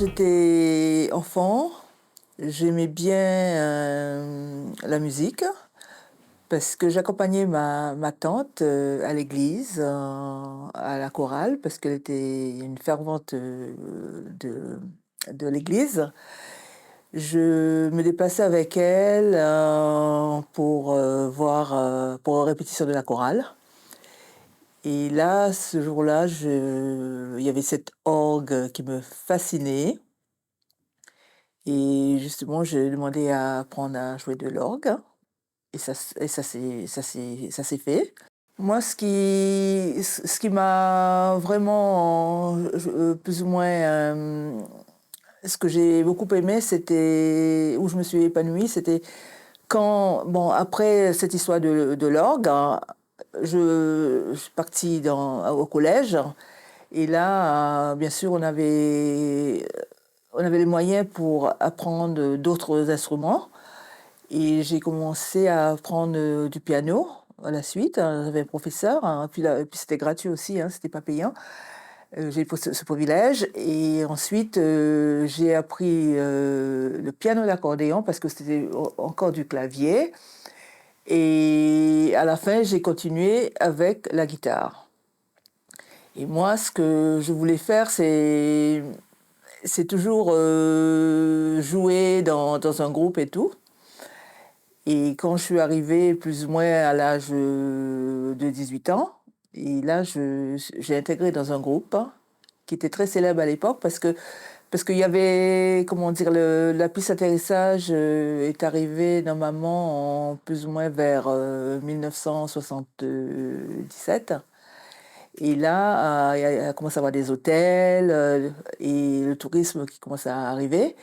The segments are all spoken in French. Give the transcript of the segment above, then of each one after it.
j'étais enfant, j'aimais bien la musique parce que j'accompagnais ma tante à l'église, à la chorale, parce qu'elle était une fervente de l'église. Je me déplaçais avec elle pour voir, pour une répétition de la chorale. Et là, ce jour-là, il y avait cette orgue qui me fascinait. Et justement, j'ai demandé à apprendre à jouer de l'orgue et ça s'est fait. Moi, ce qui m'a vraiment, plus ou moins, ce que j'ai beaucoup aimé, c'était où je me suis épanouie, c'était quand bon, après cette histoire de l'orgue, je suis partie au collège et là, bien sûr, on avait les moyens pour apprendre d'autres instruments et j'ai commencé à apprendre du piano à la suite. J'avais un professeur, hein, puis c'était gratuit aussi, hein, c'était pas payant. J'ai eu ce privilège et ensuite j'ai appris le piano et l'accordéon parce que c'était encore du clavier et à la fin j'ai continué avec la guitare. Et moi, ce que je voulais faire, c'est toujours jouer dans un groupe et tout. Et quand je suis arrivée plus ou moins à l'âge de 18 ans, et là, j'ai intégré dans un groupe qui était très célèbre à l'époque parce qu'il y avait, comment dire, la piste atterrissage est arrivée normalement en plus ou moins vers 1977. Et là, il y a commencé à avoir des hôtels et le tourisme qui commence à arriver.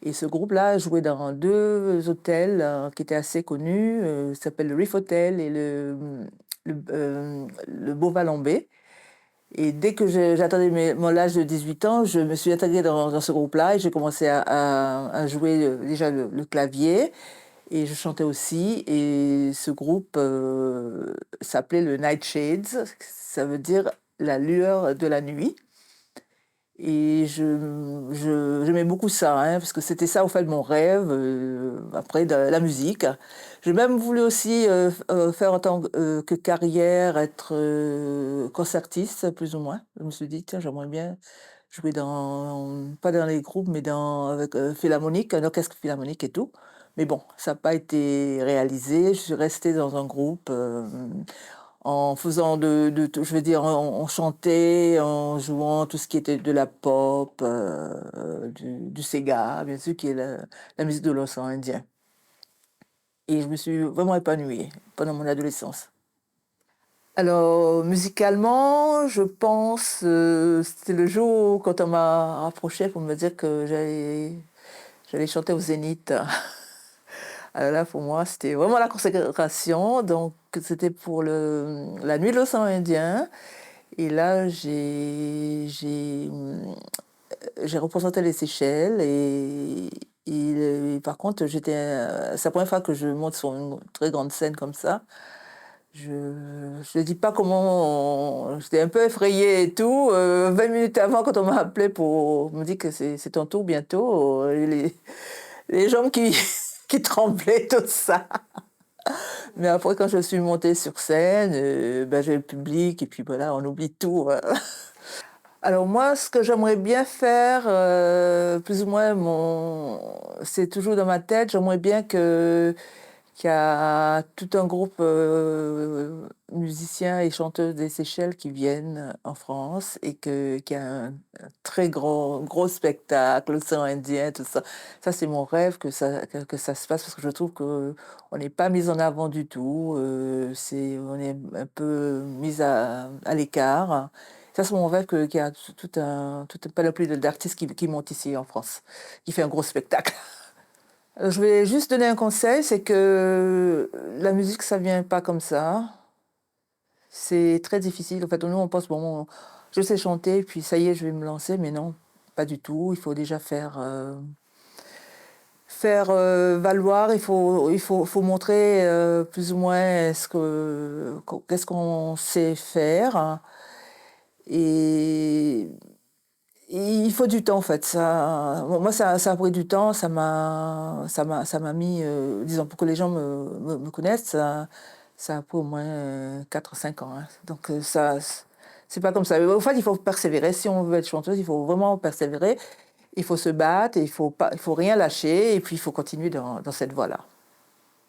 Et ce groupe-là jouait dans deux hôtels qui étaient assez connus. Ça s'appelle le Riff Hotel et le Beau-Val-en-Bé. Et dès que j'attendais mon âge de 18 ans, je me suis intégrée dans ce groupe-là et j'ai commencé à jouer déjà le clavier et je chantais aussi. Et ce groupe s'appelait le Nightshades, ça veut dire la lueur de la nuit. Et j'aimais beaucoup ça, hein, parce que c'était ça, au fait, mon rêve, après, de la musique. J'ai même voulu aussi faire en tant que carrière, être concertiste, plus ou moins. Je me suis dit, tiens, j'aimerais bien jouer pas dans les groupes, mais avec philharmonique, un orchestre philharmonique et tout. Mais bon, ça n'a pas été réalisé. Je suis restée dans un groupe en faisant je veux dire, on chantait, en jouant tout ce qui était de la pop, du Sega, bien sûr, qui est la musique de l'océan Indien. Et je me suis vraiment épanouie pendant mon adolescence. Alors, musicalement, je pense, c'était le jour quand on m'a rapproché pour me dire que j'allais chanter au Zénith. Alors là, pour moi, c'était vraiment la consécration. Donc, c'était pour la nuit de l'océan Indien. Et là, j'ai représenté les Seychelles et par contre, c'est la première fois que je monte sur une très grande scène comme ça. Je ne dis pas comment, j'étais un peu effrayée et tout. 20 minutes avant, quand on m'a appelé pour me dire que c'est ton tour bientôt, les jambes qui tremblaient, tout ça. Mais après, quand je suis montée sur scène, ben, j'ai le public et puis voilà, on oublie tout. Alors moi, ce que j'aimerais bien faire, plus ou moins, c'est toujours dans ma tête, j'aimerais bien qu'il y a tout un groupe musiciens et chanteuses des Seychelles qui viennent en France et qu'il y a un très gros spectacle, l'océan Indien, tout ça. Ça, c'est mon rêve que ça se passe parce que je trouve qu'on n'est pas mis en avant du tout. On est un peu mis à l'écart. Ça, c'est mon rêve qu'il y a tout un panoplie d'artistes qui montent ici en France, qui fait un gros spectacle. Je vais juste donner un conseil, c'est que la musique, ça vient pas comme ça. C'est très difficile. En fait, nous, on pense, bon, je sais chanter, puis ça y est, je vais me lancer, mais non, pas du tout. Il faut déjà faire valoir, faut montrer plus ou moins qu'est-ce qu'on sait faire. Et Il faut du temps en fait. Moi, ça a pris du temps, ça m'a mis, disons, pour que les gens me connaissent, ça a pris au moins 4 ou 5 ans, hein. Donc c'est pas comme ça. En fait, il faut persévérer. Si on veut être chanteuse, il faut vraiment persévérer. Il faut se battre, et il faut rien lâcher, et puis il faut continuer dans cette voie-là.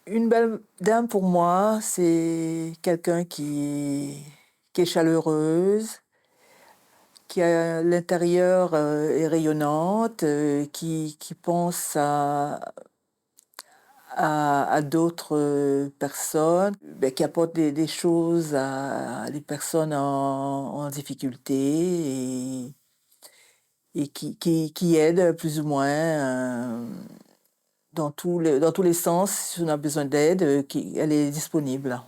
Une belle dame pour moi, c'est quelqu'un qui est chaleureuse, qui à l'intérieur est rayonnante, qui pense à d'autres personnes, ben, qui apporte des choses à des personnes en difficulté et qui aide plus ou moins dans tous les sens. Si on a besoin d'aide, elle est disponible.